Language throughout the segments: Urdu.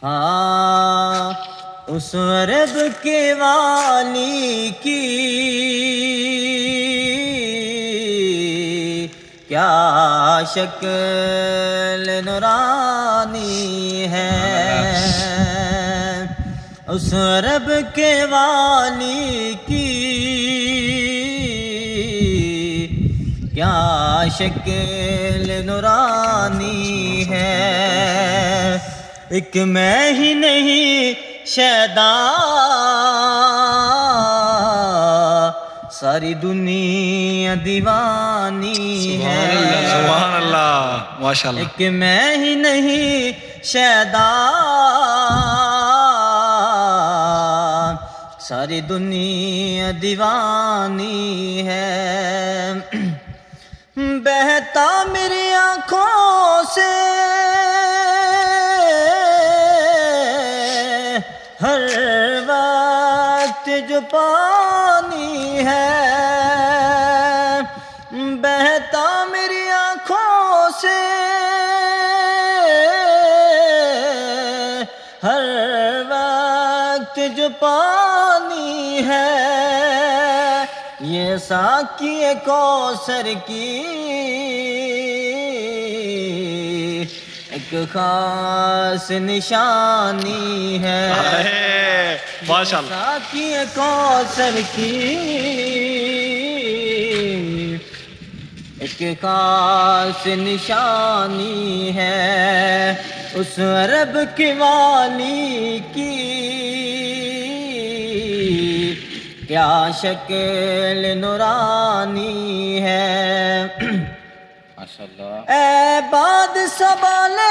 ہاں اس عرب کے والی کی کیا شکل نورانی ہے، اس عرب کے والی کی کیا شکل نورانی ہے، ایک میں ہی نہیں شیدا ساری دنیا دیوانی ہے، سبحان اللہ ماشاء اللہ، ایک میں ہی نہیں شیدا ساری دنیا دیوانی ہے، بہتا میری آنکھوں سے ہر وقت جو پانی ہے، بہتا میری آنکھوں سے ہر وقت جو پانی ہے، یہ ساقی کوثر کی ایک خاص نشانی ہے، ماشاء اللہ، ساقی کوثر کی ایک خاص نشانی ہے، اس عرب کی والی کی کیا شکل نورانی ہے، ماشاءاللہ، اے باد سنبھالے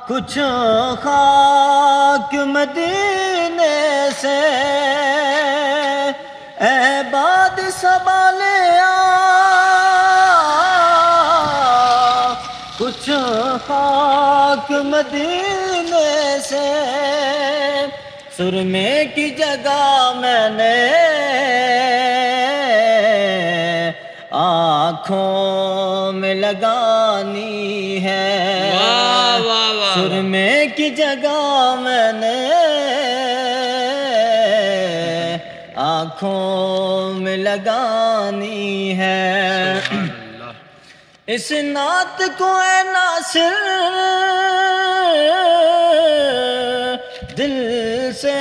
کچھ خاک مدینے سے، اے باد سنبھالے کچھ خاک مدینے سے، سرمے کی جگہ میں نے آنکھوں میں لگانی ہے، سرمے کی جگہ میں نے آنکھوں میں لگانی ہے، اس نعت کو اے ناصر دل سے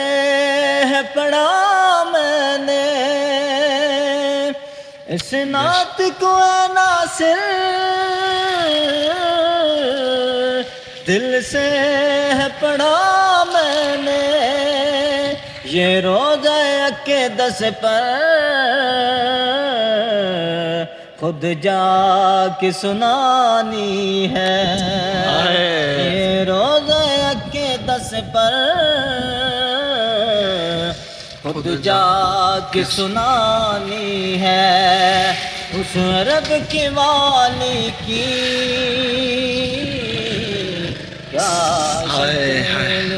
ہے پڑھا میں نے، اس نعت کو اے ناصر دل سے ہے پڑھا میں نے، یہ روزہ عقیدت پر خود جا کے سنانی ہے، یہ روزہ عقیدت پر خود جا کے سنانی ہے، اس عرب کے والی کی کیا شکل